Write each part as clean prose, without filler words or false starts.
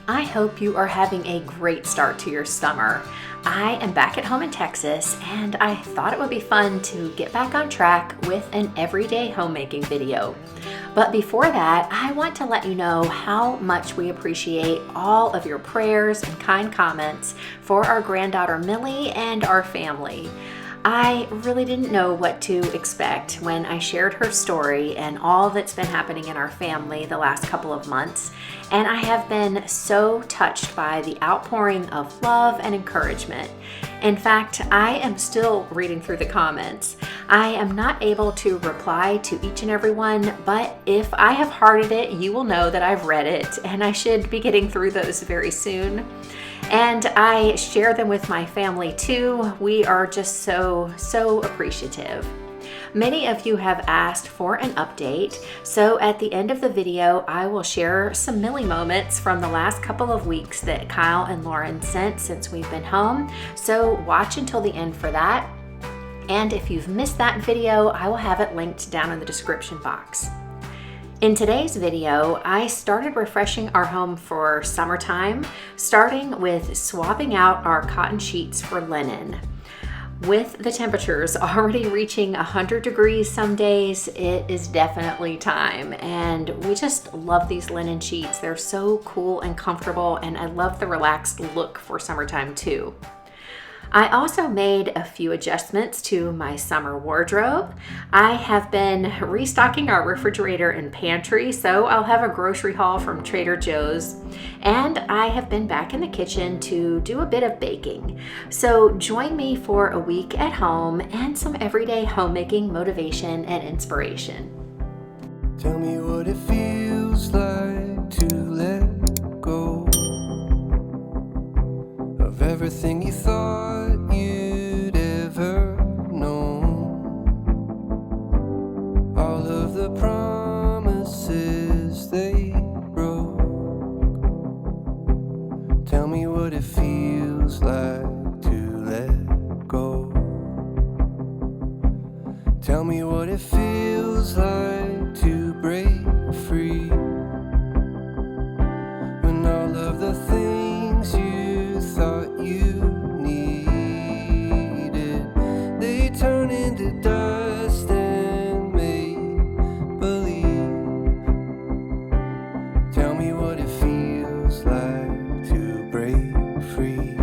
I hope you are having a great start to your summer. I am back at home in Texas, and I thought it would be fun to get back on track with an everyday homemaking video. But before that, I want to let you know how much we appreciate all of your prayers and kind comments for our granddaughter Millie and our family. I really didn't know what to expect when I shared her story and all that's been happening in our family the last couple of months, and I have been so touched by the outpouring of love and encouragement. In fact, I am still reading through the comments. I am not able to reply to each and every one, but if I have hearted it, you will know that I've read it, and I should be getting through those very soon. And I share them with my family too. We are just so appreciative. Many of you have asked for an update, so at the end of the video, I will share some Millie moments from the last couple of weeks that Kyle and Lauren sent since we've been home. So watch until the end for that. And if you've missed that video, I will have it linked down in the description box. In today's video, I started refreshing our home for summertime, starting with swapping out our cotton sheets for linen. With the temperatures already reaching 100 degrees some days, it is definitely time. And we just love these linen sheets. They're so cool and comfortable, and I love the relaxed look for summertime too. I also made a few adjustments to my summer wardrobe. I have been restocking our refrigerator and pantry, so I'll have a grocery haul from Trader Joe's. And I have been back in the kitchen to do a bit of baking. So join me for a week at home and some everyday homemaking motivation and inspiration. Tell me what it feels like to let go of everything you thought you'd ever known. All of the promises they broke. Tell me what it feels like to let go. Tell me what it feels like to break free. When all of the things you thought you needed, they turn into dust and make believe. Tell me what it feels like to break free.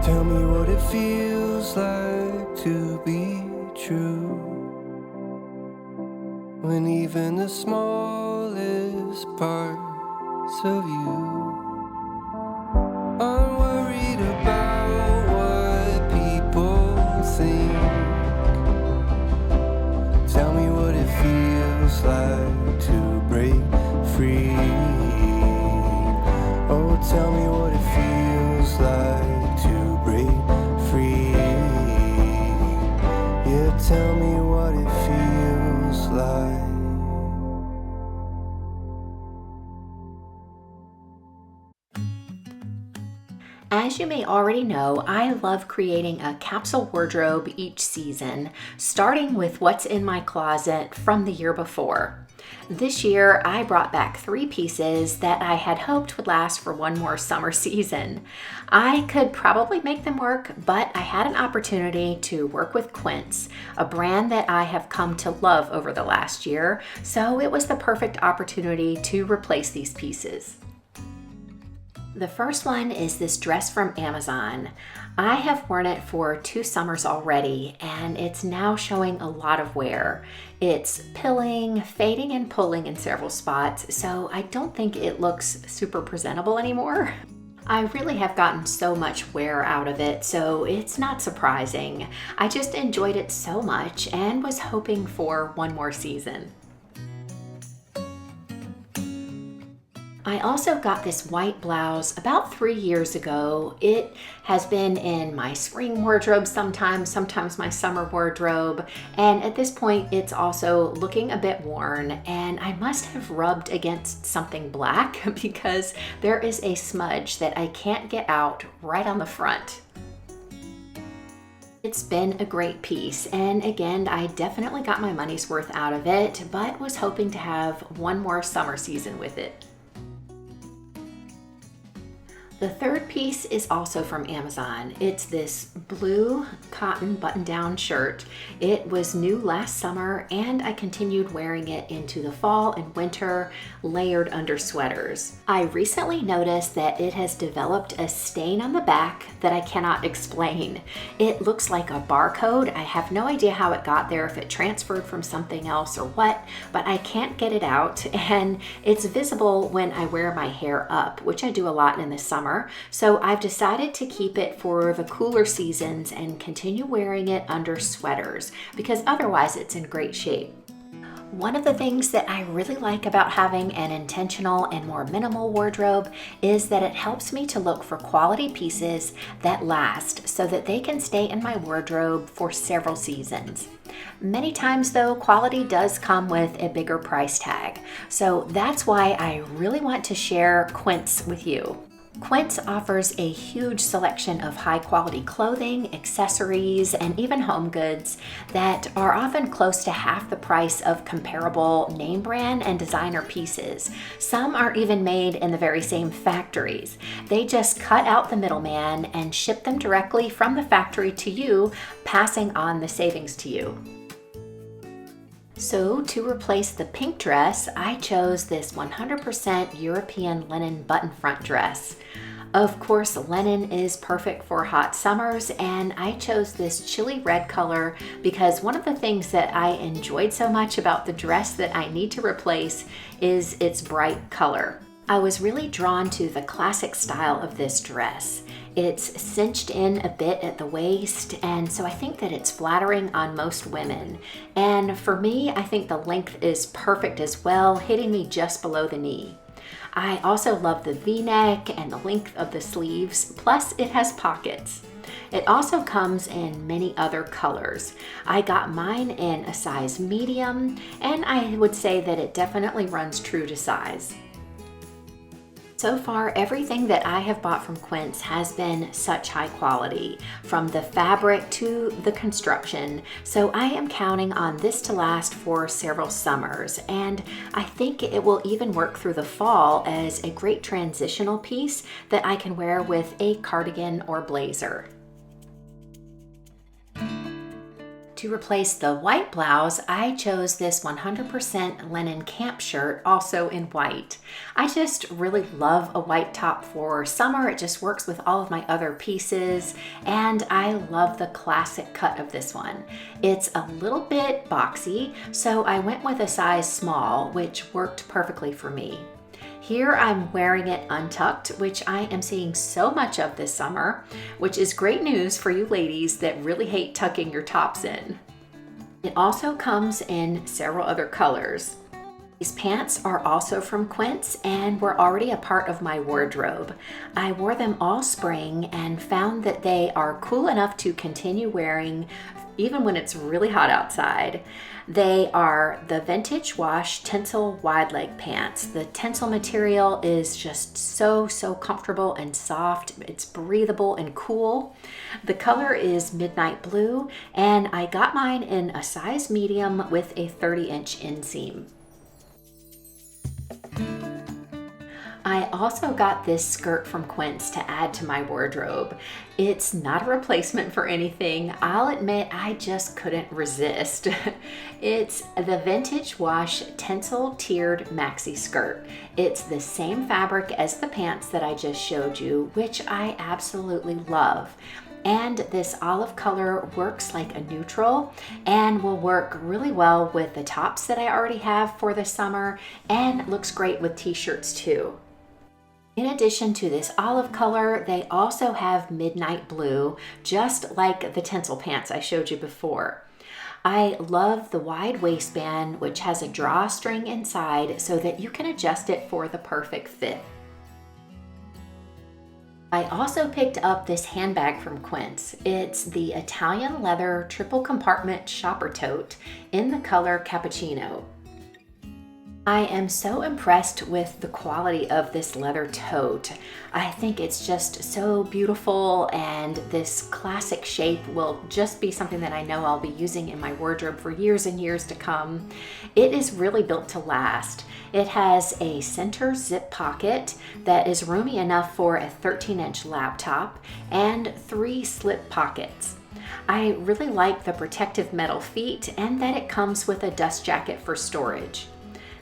Tell me what it feels like to be true, when even the smallest parts of you aren't worried about what people think. Tell me what it feels like to break free. Oh, tell me what it feels like to break free. Yeah, tell me what it feels like. As you may already know, I love creating a capsule wardrobe each season, starting with what's in my closet from the year before. This year, I brought back 3 pieces that I had hoped would last for one more summer season. I could probably make them work, but I had an opportunity to work with Quince, a brand that I have come to love over the last year, so it was the perfect opportunity to replace these pieces. The first one is this dress from Amazon. I have worn it for 2 summers already, and it's now showing a lot of wear. It's pilling, fading, and pulling in several spots, so I don't think it looks super presentable anymore. I really have gotten so much wear out of it, so it's not surprising. I just enjoyed it so much and was hoping for one more season. I also got this white blouse about 3 years ago. It has been in my spring wardrobe sometimes my summer wardrobe, and at this point it's also looking a bit worn, and I must have rubbed against something black because there is a smudge that I can't get out right on the front. It's been a great piece, and again, I definitely got my money's worth out of it, but was hoping to have one more summer season with it. The third piece is also from Amazon. It's this blue cotton button-down shirt. It was new last summer, and I continued wearing it into the fall and winter, layered under sweaters. I recently noticed that it has developed a stain on the back that I cannot explain. It looks like a barcode. I have no idea how it got there, if it transferred from something else or what, but I can't get it out, and it's visible when I wear my hair up, which I do a lot in the summer. So I've decided to keep it for the cooler seasons and continue wearing it under sweaters because otherwise it's in great shape. One of the things that I really like about having an intentional and more minimal wardrobe is that it helps me to look for quality pieces that last so that they can stay in my wardrobe for several seasons. Many times though, quality does come with a bigger price tag. So that's why I really want to share Quince with you. Quince offers a huge selection of high quality clothing, accessories, and even home goods that are often close to half the price of comparable name brand and designer pieces. Some are even made in the very same factories. They just cut out the middleman and ship them directly from the factory to you, passing on the savings to you. So to replace the pink dress, I chose this 100% European linen button front dress. Of course, linen is perfect for hot summers, and I chose this chili red color because one of the things that I enjoyed so much about the dress that I need to replace is its bright color. I was really drawn to the classic style of this dress. It's cinched in a bit at the waist, and so I think that it's flattering on most women. And for me, I think the length is perfect as well, hitting me just below the knee. I also love the V-neck and the length of the sleeves, plus it has pockets. It also comes in many other colors. I got mine in a size medium, and I would say that it definitely runs true to size. So far, everything that I have bought from Quince has been such high quality, from the fabric to the construction, so I am counting on this to last for several summers, and I think it will even work through the fall as a great transitional piece that I can wear with a cardigan or blazer. To replace the white blouse, I chose this 100% linen camp shirt, also in white. I just really love a white top for summer. It just works with all of my other pieces, and I love the classic cut of this one. It's a little bit boxy, so I went with a size small, which worked perfectly for me. Here I'm wearing it untucked, which I am seeing so much of this summer, which is great news for you ladies that really hate tucking your tops in. It also comes in several other colors. These pants are also from Quince and were already a part of my wardrobe. I wore them all spring and found that they are cool enough to continue wearing even when it's really hot outside. They are the vintage wash Tencel wide leg pants. The Tencel material is just so comfortable and soft. It's breathable and cool. The color is midnight blue, and I got mine in a size medium with a 30-inch inseam. I also got this skirt from Quince to add to my wardrobe. It's not a replacement for anything. I'll admit I just couldn't resist. It's the vintage wash Tencel tiered maxi skirt. It's the same fabric as the pants that I just showed you, which I absolutely love. And this olive color works like a neutral and will work really well with the tops that I already have for the summer, and looks great with t-shirts too. In addition to this olive color, they also have midnight blue, just like the Tencel pants I showed you before. I love the wide waistband, which has a drawstring inside so that you can adjust it for the perfect fit. I also picked up this handbag from Quince. It's the Italian leather triple compartment shopper tote in the color Cappuccino. I am so impressed with the quality of this leather tote. I think it's just so beautiful, and this classic shape will just be something that I know I'll be using in my wardrobe for years and years to come. It is really built to last. It has a center zip pocket that is roomy enough for a 13-inch laptop and 3 slip pockets. I really like the protective metal feet and that it comes with a dust jacket for storage.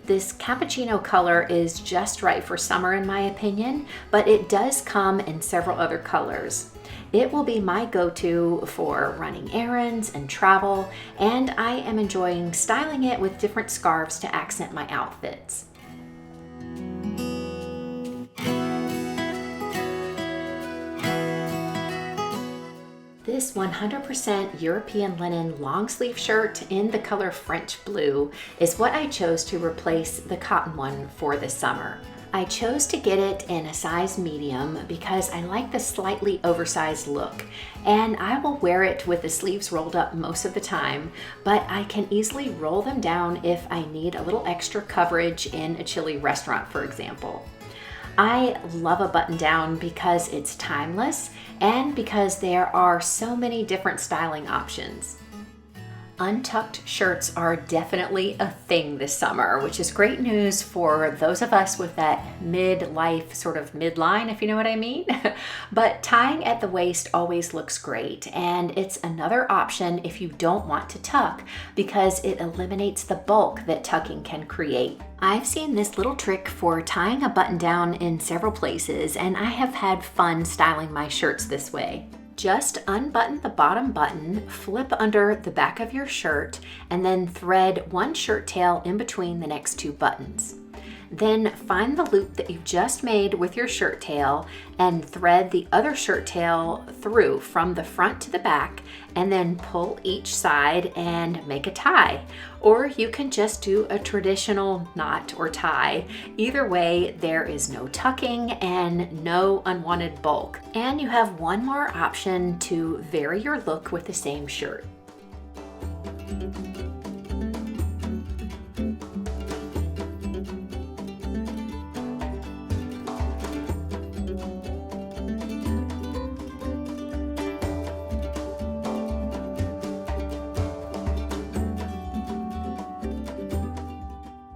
This cappuccino color is just right for summer in my opinion, but it does come in several other colors. It will be my go-to for running errands and travel, and I am enjoying styling it with different scarves to accent my outfits. This 100% European linen long sleeve shirt in the color French blue is what I chose to replace the cotton one for this summer. I chose to get it in a size medium because I like the slightly oversized look, and I will wear it with the sleeves rolled up most of the time, but I can easily roll them down if I need a little extra coverage in a Chile restaurant, for example. I love a button down because it's timeless and because there are so many different styling options. Untucked shirts are definitely a thing this summer, which is great news for those of us with that midlife sort of midline, if you know what I mean. But tying at the waist always looks great, and it's another option if you don't want to tuck because it eliminates the bulk that tucking can create. I've seen this little trick for tying a button down in several places, and I have had fun styling my shirts this way. Just unbutton the bottom button, flip under the back of your shirt, and then thread one shirt tail in between the next 2 buttons. Then find the loop that you've just made with your shirt tail and thread the other shirt tail through from the front to the back, and then pull each side and make a tie. Or you can just do a traditional knot or tie. Either way, there is no tucking and no unwanted bulk. And you have one more option to vary your look with the same shirt.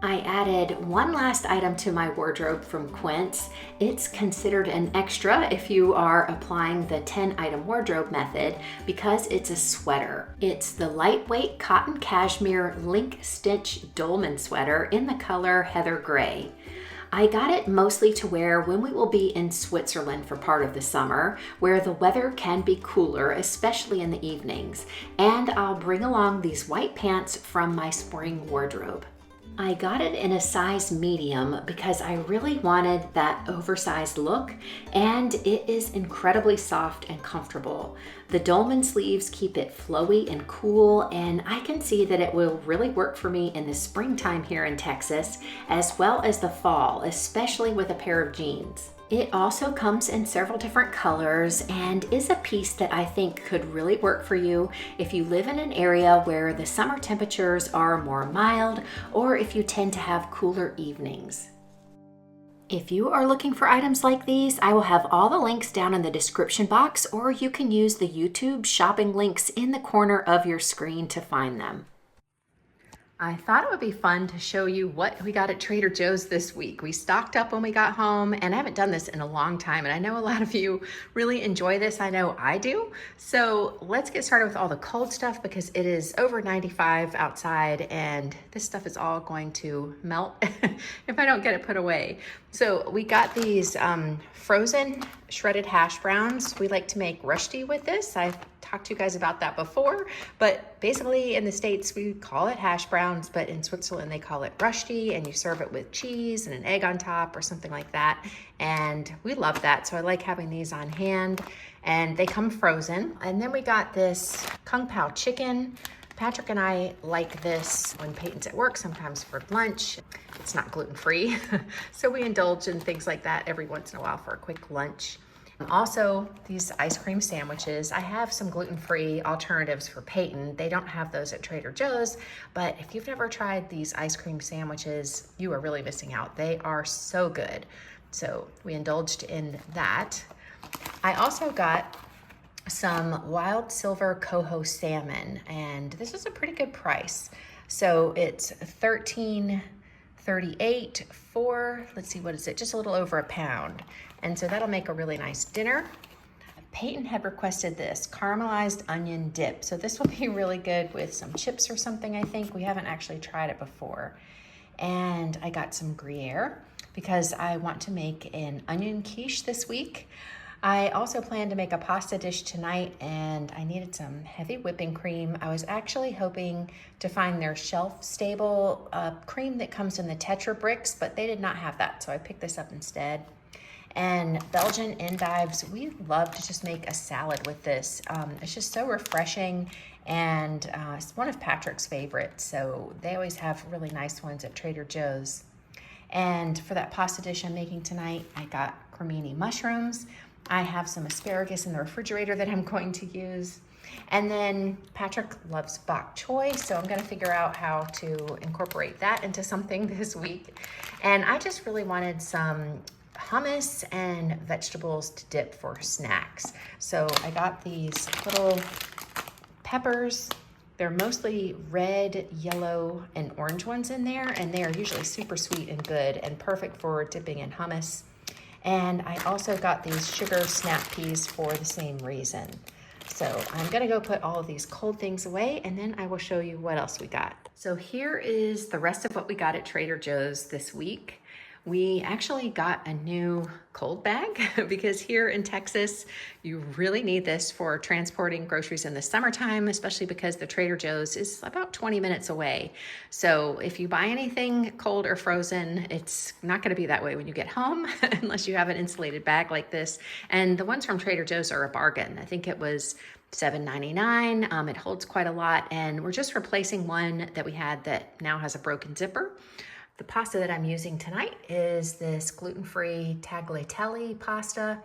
I added one last item to my wardrobe from Quince. It's considered an extra if you are applying the 10-item wardrobe method because it's a sweater. It's the lightweight cotton cashmere Link-Stich Dolman sweater in the color heather gray. I got it mostly to wear when we will be in Switzerland for part of the summer, where the weather can be cooler, especially in the evenings, and I'll bring along these white pants from my spring wardrobe. I got it in a size medium because I really wanted that oversized look, and it is incredibly soft and comfortable. The Dolman sleeves keep it flowy and cool, and I can see that it will really work for me in the springtime here in Texas, as well as the fall, especially with a pair of jeans. It also comes in several different colors and is a piece that I think could really work for you if you live in an area where the summer temperatures are more mild or if you tend to have cooler evenings. If you are looking for items like these, I will have all the links down in the description box, or you can use the YouTube shopping links in the corner of your screen to find them. I thought it would be fun to show you what we got at Trader Joe's this week. We stocked up when we got home, and I haven't done this in a long time, and I know a lot of you really enjoy this. I know I do. So let's get started with all the cold stuff because it is over 95 outside, and this stuff is all going to melt if I don't get it put away. So we got these frozen shredded hash browns. We like to make rusty with this. I've talked to you guys about that before, but basically in the States we call it hash browns, but in Switzerland they call it rusty, and you serve it with cheese and an egg on top or something like that, and we love that. So I like having these on hand, and they come frozen. And then we got this Kung Pao chicken Patrick and I like this when Peyton's at work, sometimes for lunch. It's not gluten-free, so we indulge in things like that every once in a while for a quick lunch. Also, these ice cream sandwiches, I have some gluten-free alternatives for Peyton. They don't have those at Trader Joe's, but if you've never tried these ice cream sandwiches, you are really missing out. They are so good. So we indulged in that. I also got some wild silver coho salmon, and this is a pretty good price. So it's $13.38 for, let's see, what is it? Just a little over a pound. And so that'll make a really nice dinner. Peyton had requested this caramelized onion dip. So this will be really good with some chips or something, I think. We haven't actually tried it before. And I got some Gruyere because I want to make an onion quiche this week. I also plan to make a pasta dish tonight, and I needed some heavy whipping cream. I was actually hoping to find their shelf-stable cream that comes in the Tetra bricks, but they did not have that, so I picked this up instead. And Belgian endives, we love to just make a salad with this. It's just so refreshing, and it's one of Patrick's favorites, so they always have really nice ones at Trader Joe's. And for that pasta dish I'm making tonight, I got cremini mushrooms. I have some asparagus in the refrigerator that I'm going to use. And then Patrick loves bok choy, so I'm gonna figure out how to incorporate that into something this week. And I just really wanted some hummus and vegetables to dip for snacks. So I got these little peppers. They're mostly red, yellow, and orange ones in there, and they are usually super sweet and good and perfect for dipping in hummus. And I also got these sugar snap peas for the same reason. So I'm gonna go put all of these cold things away, and then I will show you what else we got. So here is the rest of what we got at Trader Joe's this week. We actually got a new cold bag because here in Texas, you really need this for transporting groceries in the summertime, especially because the Trader Joe's is about 20 minutes away. So if you buy anything cold or frozen, it's not gonna be that way when you get home unless you have an insulated bag like this. And the ones from Trader Joe's are a bargain. I think it was $7.99. It holds quite a lot, and we're just replacing one that we had that now has a broken zipper. The pasta that I'm using tonight is this gluten-free tagliatelle pasta.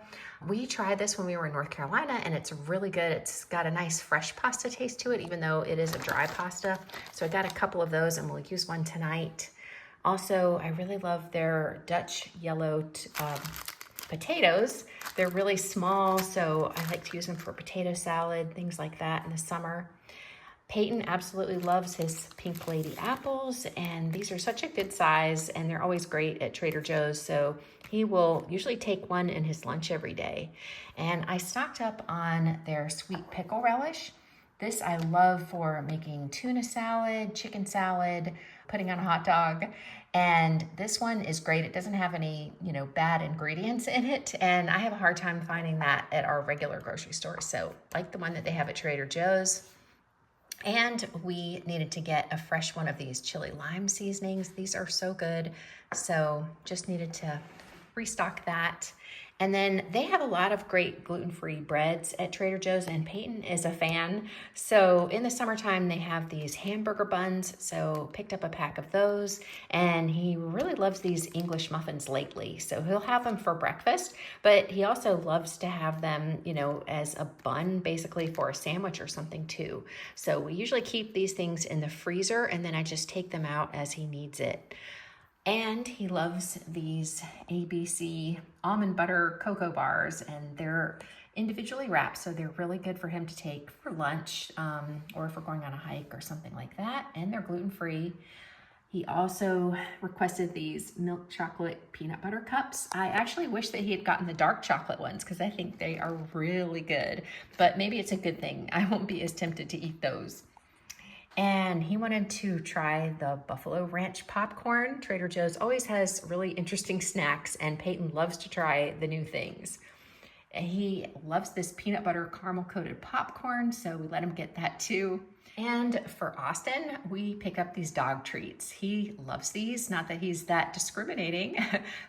We tried this when we were in North Carolina, and it's really good. It's got a nice fresh pasta taste to it, even though it is a dry pasta. So I got a couple of those, and we'll use one tonight. Also, I really love their Dutch yellow potatoes. They're really small, so I like to use them for potato salad, things like that in the summer. Peyton absolutely loves his Pink Lady apples, and these are such a good size, and they're always great at Trader Joe's, so he will usually take one in his lunch every day. And I stocked up on their sweet pickle relish. This I love for making tuna salad, chicken salad, putting on a hot dog. And this one is great. It doesn't have any, bad ingredients in it, and I have a hard time finding that at our regular grocery store. So like the one that they have at Trader Joe's. And we needed to get a fresh one of these chili lime seasonings. These are so good. So just needed to restock that. And then they have a lot of great gluten-free breads at Trader Joe's, and Peyton is a fan. So in the summertime, they have these hamburger buns. So picked up a pack of those, and he really loves these English muffins lately. So he'll have them for breakfast, but he also loves to have them, as a bun, basically for a sandwich or something too. So we usually keep these things in the freezer, and then I just take them out as he needs it. And he loves these ABC almond butter cocoa bars, and they're individually wrapped, so they're really good for him to take for lunch or if we're going on a hike or something like that, and they're gluten-free. He also requested these milk chocolate peanut butter cups. I actually wish that he had gotten the dark chocolate ones because I think they are really good, but maybe it's a good thing. I won't be as tempted to eat those. And he wanted to try the Buffalo Ranch popcorn. Trader Joe's always has really interesting snacks, and Peyton loves to try the new things. He loves this peanut butter caramel coated popcorn, so we let him get that too. And for Austin, we pick up these dog treats. He loves these, not that he's that discriminating,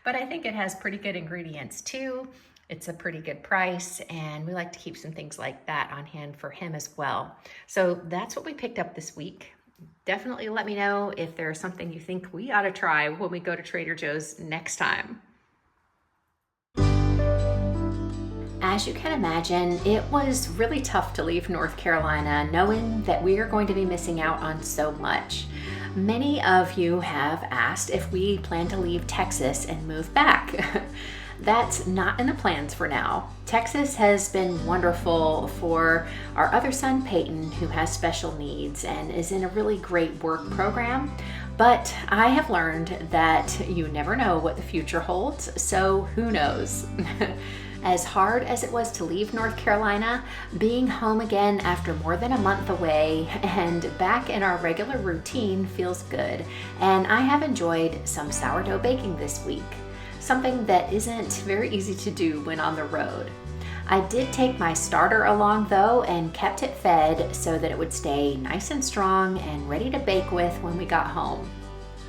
but I think it has pretty good ingredients too. It's a pretty good price, and we like to keep some things like that on hand for him as well. So that's what we picked up this week. Definitely let me know if there's something you think we ought to try when we go to Trader Joe's next time. As you can imagine, it was really tough to leave North Carolina knowing that we are going to be missing out on so much. Many of you have asked if we plan to leave Texas and move back. That's not in the plans for now. Texas has been wonderful for our other son, Peyton, who has special needs and is in a really great work program. But I have learned that you never know what the future holds, so who knows? As hard as it was to leave North Carolina, being home again after more than a month away and back in our regular routine feels good. And I have enjoyed some sourdough baking this week, something that isn't very easy to do when on the road. I did take my starter along though and kept it fed so that it would stay nice and strong and ready to bake with when we got home.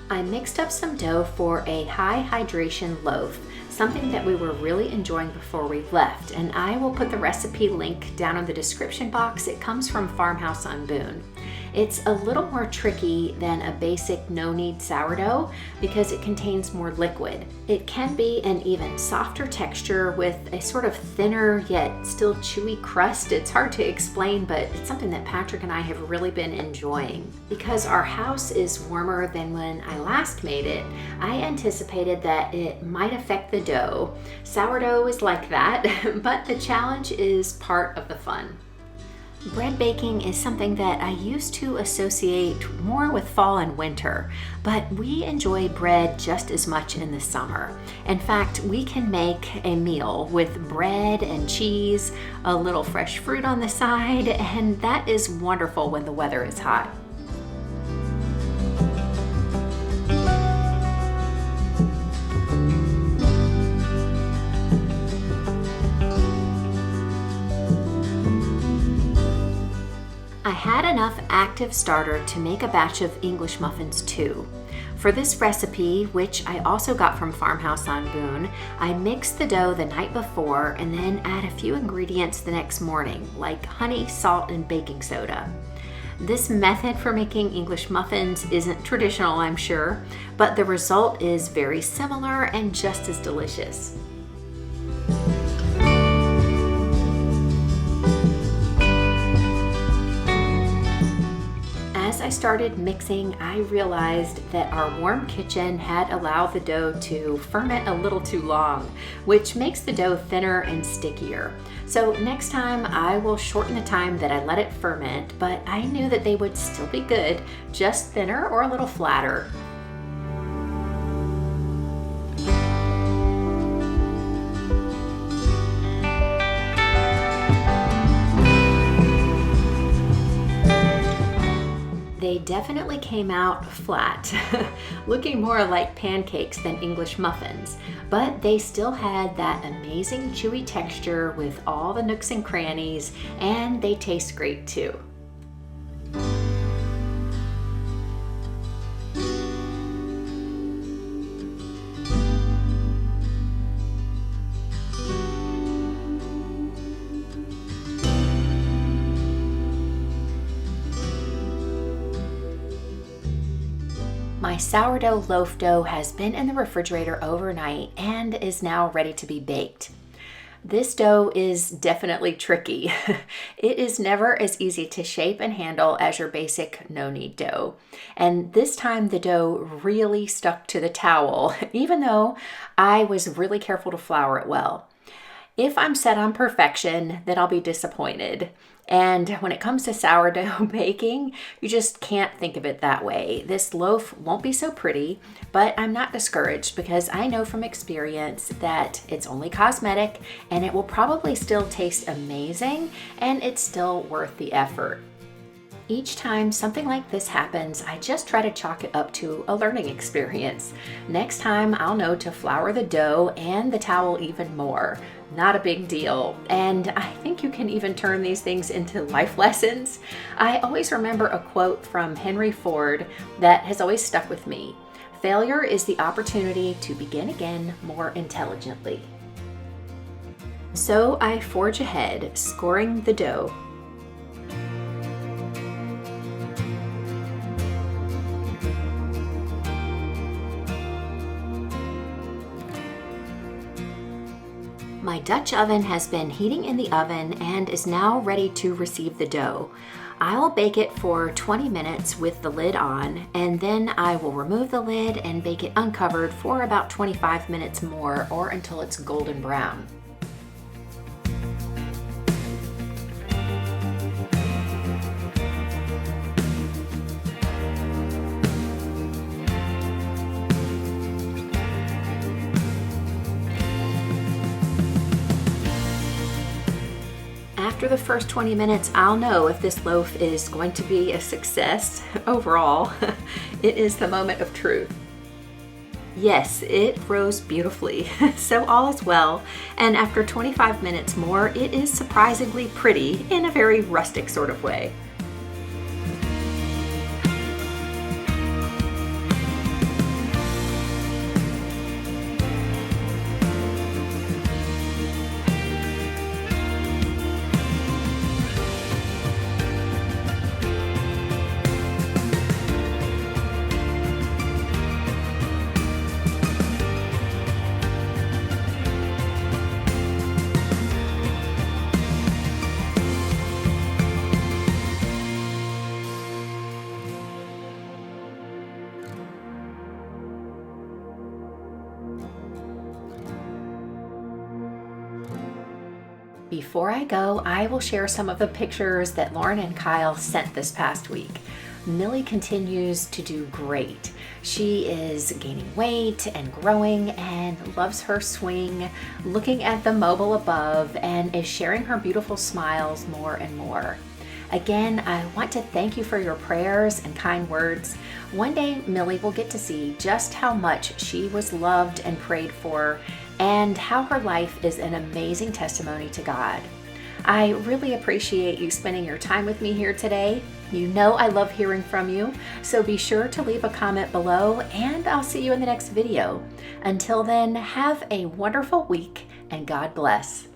I mixed up some dough for a high hydration loaf, something that we were really enjoying before we left, and I will put the recipe link down in the description box. It comes from Farmhouse on Boone. It's a little more tricky than a basic no-knead sourdough because it contains more liquid. It can be an even softer texture with a sort of thinner yet still chewy crust. It's hard to explain, but it's something that Patrick and I have really been enjoying. Because our house is warmer than when I last made it, I anticipated that it might affect the dough. Sourdough is like that, but the challenge is part of the fun. Bread baking is something that I used to associate more with fall and winter, but we enjoy bread just as much in the summer. In fact, we can make a meal with bread and cheese, a little fresh fruit on the side, and that is wonderful when the weather is hot. I had enough active starter to make a batch of English muffins too. For this recipe, which I also got from Farmhouse on Boone, I mixed the dough the night before and then add a few ingredients the next morning, like honey, salt, and baking soda. This method for making English muffins isn't traditional, I'm sure, but the result is very similar and just as delicious. As I started mixing, I realized that our warm kitchen had allowed the dough to ferment a little too long, which makes the dough thinner and stickier. So next time I will shorten the time that I let it ferment, but I knew that they would still be good, just thinner or a little flatter. They definitely came out flat, looking more like pancakes than English muffins, but they still had that amazing chewy texture with all the nooks and crannies, and they taste great too. My sourdough loaf dough has been in the refrigerator overnight and is now ready to be baked. This dough is definitely tricky. It is never as easy to shape and handle as your basic no-knead dough. And this time the dough really stuck to the towel, even though I was really careful to flour it well. If I'm set on perfection, then I'll be disappointed. And when it comes to sourdough baking, you just can't think of it that way. This loaf won't be so pretty, but I'm not discouraged because I know from experience that it's only cosmetic and it will probably still taste amazing and it's still worth the effort. Each time something like this happens, I just try to chalk it up to a learning experience. Next time I'll know to flour the dough and the towel even more. Not a big deal. And I think you can even turn these things into life lessons. I always remember a quote from Henry Ford that has always stuck with me. Failure is the opportunity to begin again more intelligently. So I forge ahead, scoring the dough. My Dutch oven has been heating in the oven and is now ready to receive the dough. I'll bake it for 20 minutes with the lid on, and then I will remove the lid and bake it uncovered for about 25 minutes more, or until it's golden brown. After the first 20 minutes, I'll know if this loaf is going to be a success overall. It is the moment of truth. Yes, it rose beautifully, so all is well, and after 25 minutes more, it is surprisingly pretty in a very rustic sort of way. Before I go, I will share some of the pictures that Lauren and Kyle sent this past week. Millie continues to do great. She is gaining weight and growing and loves her swing, looking at the mobile above, and is sharing her beautiful smiles more and more. Again, I want to thank you for your prayers and kind words. One day, Millie will get to see just how much she was loved and prayed for, and how her life is an amazing testimony to God. I really appreciate you spending your time with me here today. You know I love hearing from you, so be sure to leave a comment below, and I'll see you in the next video. Until then, have a wonderful week, and God bless.